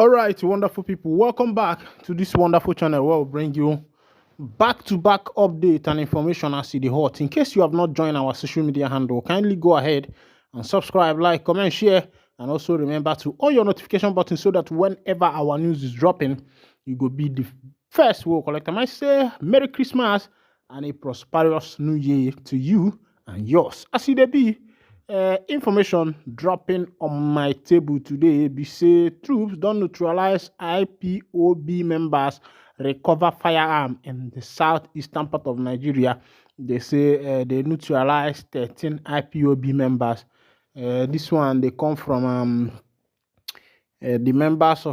All right, wonderful people, welcome back to this wonderful channel where we bring you back-to-back update and information as it is hot. In case you have not joined our social media handle, kindly go ahead and subscribe, like, comment, share, and also remember to on your notification button so that whenever our news is dropping, you go be the first we'll collect. I might say Merry Christmas and a prosperous New Year to you and yours. As it be. Information dropping on my table today be say troops don't neutralize IPOB members recover firearm in the southeastern part of Nigeria. They say they neutralized 13 IPOB members. This one they come from the members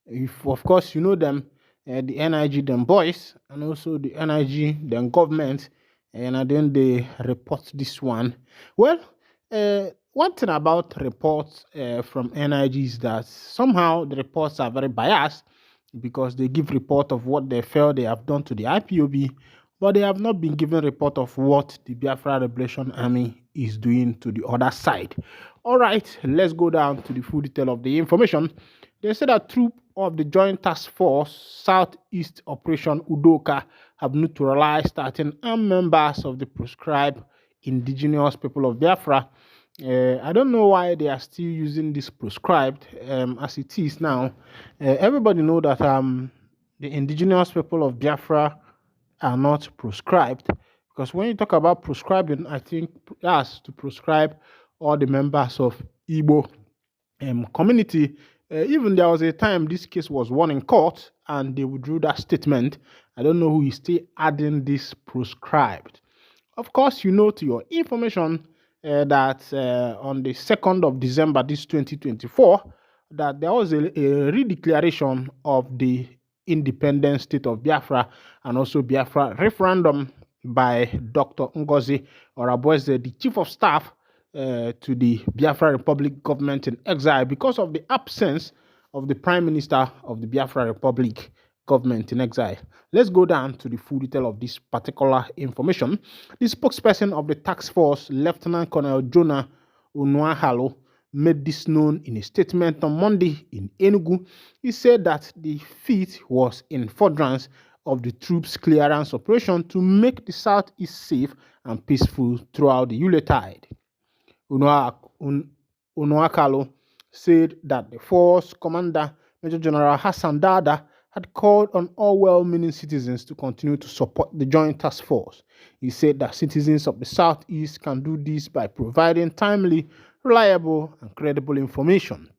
if of course you know them, the NIG them boys and also the NIG them government, and then they report this one. Well, one thing about reports from NIG is that somehow the reports are very biased because they give report of what they feel they have done to the IPOB, but they have not been given report of what the Biafra Liberation Army is doing to the other side. All right, let's go down to the full detail of the information. They said that troops of the Joint Task Force Southeast Operation Udoka have neutralized 13 armed members of the proscribed indigenous people of Biafra. I don't know why they are still using this proscribed as it is now. Everybody know that the indigenous people of Biafra are not proscribed, because when you talk about proscribing, I think that's to proscribe all the members of Igbo community. Even there was a time this case was won in court and they withdrew that statement. I don't know who is still adding this proscribed. Of course, you know to your information that on the 2nd of December, this 2024, that there was a redeclaration of the independent state of Biafra and also Biafra referendum by Dr. Ngozi Orabueze, the chief of staff to the Biafra Republic government in exile because of the absence of the prime minister of the Biafra Republic government in exile. Let's go down to the full detail of this particular information. The spokesperson of the task force, Lieutenant Colonel Jonah Onuahalo, made this known in a statement on Monday in Enugu. He said that the feat was in furtherance of the troops' clearance operation to make the southeast safe and peaceful throughout the Yuletide. Onuakalo said that the force commander, Major General Hassan Dada, had called on all well-meaning citizens to continue to support the Joint Task Force. He said that citizens of the Southeast can do this by providing timely, reliable, and credible information.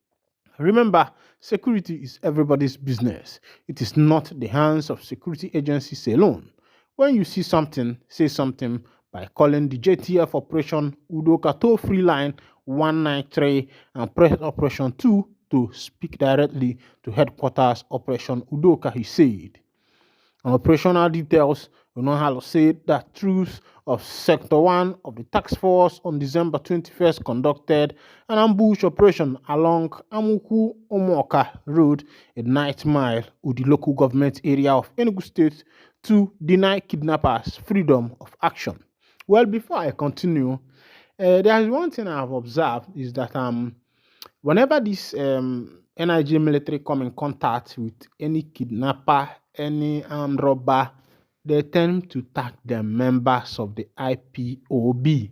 Remember, security is everybody's business. It is not the hands of security agencies alone. When you see something, say something by calling the JTF Operation Udoka toll-free line 193 and press Operation 2 to speak directly to headquarters Operation Udoka, he said. On operational details, Onuahalo said that troops of Sector 1 of the task force on December 21st conducted an ambush operation along Amuku Omoka Road, a 9 mile with the local government area of Enugu State, to deny kidnappers freedom of action. Well, before I continue, there is one thing I have observed is that whenever this NIG military come in contact with any kidnapper, any armed robber, they tend to tag them members of the IPOB.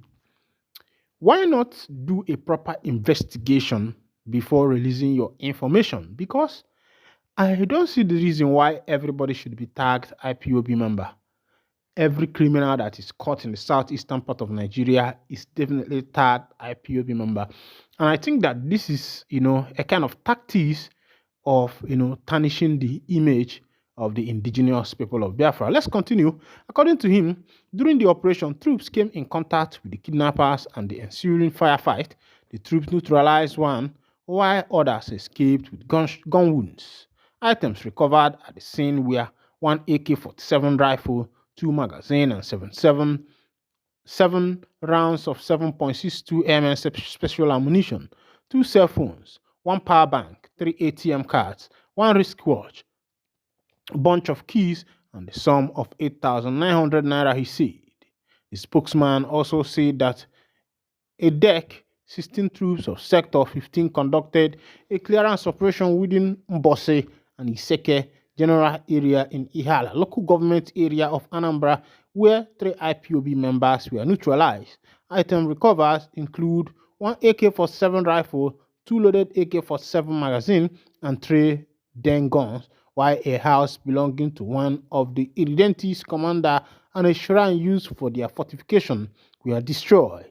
Why not do a proper investigation before releasing your information? Because I don't see the reason why everybody should be tagged IPOB member. Every criminal that is caught in the southeastern part of Nigeria is definitely tagged IPOB member. And I think that this is, a kind of tactics of, tarnishing the image of the indigenous people of Biafra. Let's continue. According to him, during the operation, troops came in contact with the kidnappers and the ensuing firefight. The troops neutralized one, while others escaped with gun wounds. Items recovered at the scene were one AK-47 rifle, 2 magazines, and 7 rounds of 7.62 mm special ammunition, 2 cell phones, 1 power bank, 3 ATM cards, 1 wristwatch, a bunch of keys, and the sum of 8,900 naira, he said. The spokesman also said that a deck 16 troops of Sector 15 conducted a clearance operation within Mbose and Iseke General Area in Ihala, local government area of Anambra, where 3 IPOB members were neutralized. Items recovered include one AK-47 rifle, 2 loaded AK-47 magazine, and 3 den guns, while a house belonging to one of the Irredentis commander and a shrine used for their fortification were destroyed.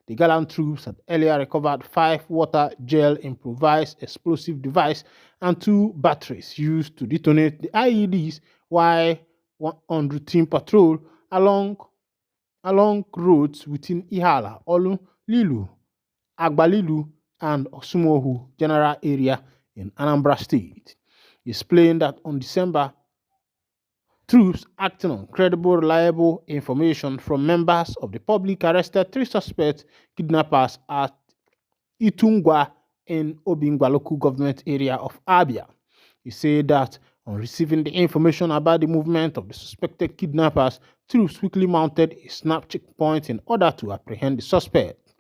The gallant troops had earlier recovered 5 water gel improvised explosive device and 2 batteries used to detonate the IEDs while on routine patrol along roads within Ihala, Olu, Lilu, Agbalilu, and Osumohu general area in Anambra State. He explained that on December, troops acting on credible, reliable information from members of the public arrested 3 suspect kidnappers at Itungwa in Obingwa local government area of Abia. He said that on receiving the information about the movement of the suspected kidnappers, troops quickly mounted a snap checkpoint in order to apprehend the suspect.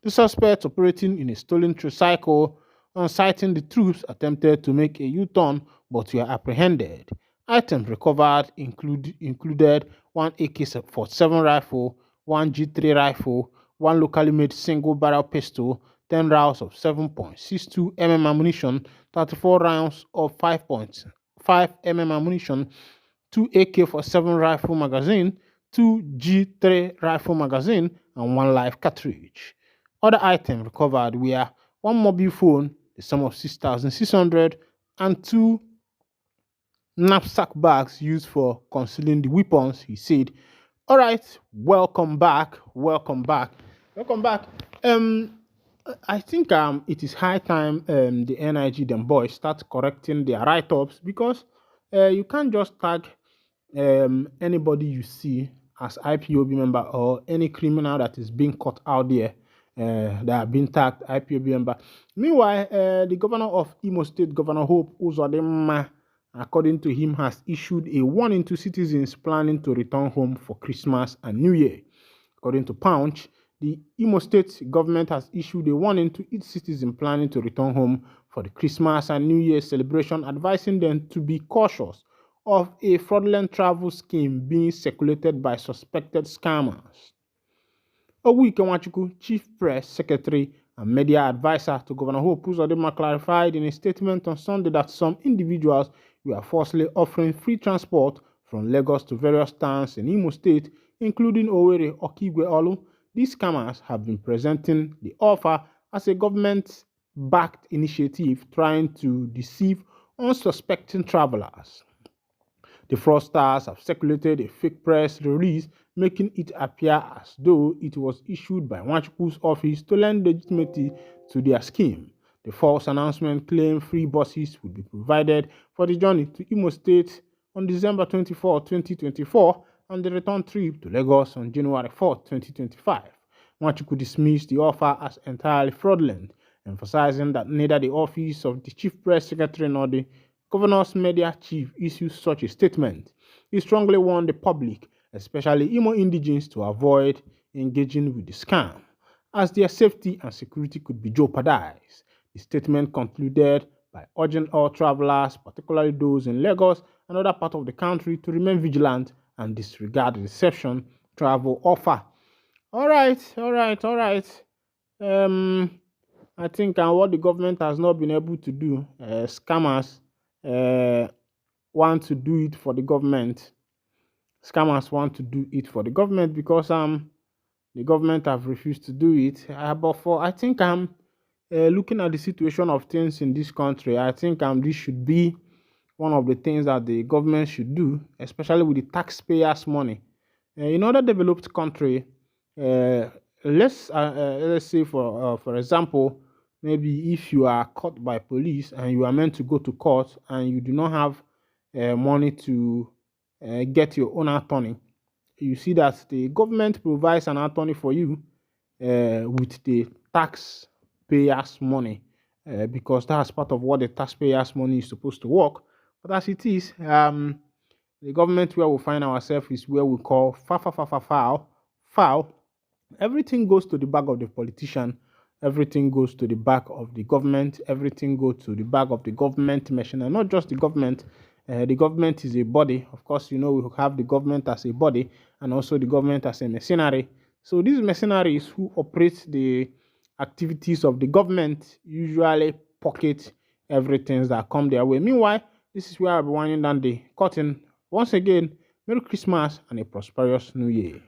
The suspect operating in a stolen tricycle, on sighting the troops, attempted to make a U-turn but were apprehended. Items recovered included one AK-47 rifle, one G3 rifle, one locally made single barrel pistol, 10 rounds of 7.62 mm ammunition, 34 rounds of 5.5 mm ammunition, 2 AK-47 rifle magazine, 2 G3 rifle magazine, and 1 live cartridge. Other items recovered were one mobile phone, the sum of 6,600, and 2 knapsack bags used for concealing the weapons, he said. All right, welcome back. I think it is high time the NIG them boys start correcting their write-ups because you can't just tag anybody you see as IPOB member or any criminal that is being caught out there that have been tagged IPOB member. Meanwhile, the governor of Imo State, Governor Hope Uzodinma, according to him, has issued a warning to citizens planning to return home for Christmas and New Year. According to Punch, the Imo State government has issued a warning to its citizens planning to return home for the Christmas and New Year celebration, advising them to be cautious of a fraudulent travel scheme being circulated by suspected scammers. Ogwike Nwachukwu, Chief Press Secretary and Media Advisor to Governor Hope Uzodinma, clarified in a statement on Sunday that some individuals were falsely offering free transport from Lagos to various towns in Imo State, including Owerri, Okigwe, Olu. These scammers have been presenting the offer as a government-backed initiative trying to deceive unsuspecting travelers. The fraudsters have circulated a fake press release making it appear as though it was issued by Nwachukwu's office to lend legitimacy to their scheme. The false announcement claimed free buses would be provided for the journey to Imo State on December 24, 2024, and the return trip to Lagos on January 4, 2025. Nwachukwu dismissed the offer as entirely fraudulent, emphasizing that neither the office of the Chief Press Secretary nor the Governor's media chief issued such a statement. He strongly warned the public, especially Imo indigents, to avoid engaging with the scam, as their safety and security could be jeopardized. The statement concluded by urging all travelers, particularly those in Lagos and other parts of the country, to remain vigilant and disregard the reception travel offer. All right. I think what the government has not been able to do, scammers want to do it for the government. Scammers want to do it for the government because the government have refused to do it. But for I think looking at the situation of things in this country, I think this should be one of the things that the government should do, especially with the taxpayers' money. In other developed country, let's say for example, maybe if you are caught by police and you are meant to go to court and you do not have money to get your own attorney, you see that the government provides an attorney for you with the taxpayers' money because that's part of what the taxpayers' money is supposed to work. But as it is, the government where we find ourselves is where we call foul. Everything goes to the bag of the politician. everything goes to the back of the government. Everything goes to the back of the government machine, and not just the government. The government is a body. Of course, we have the government as a body and also the government as a mercenary. So these mercenaries who operate the activities of the government usually pocket everything that come their way. Meanwhile, this is where I'll be winding down the curtain. Once again, Merry Christmas and a prosperous New Year.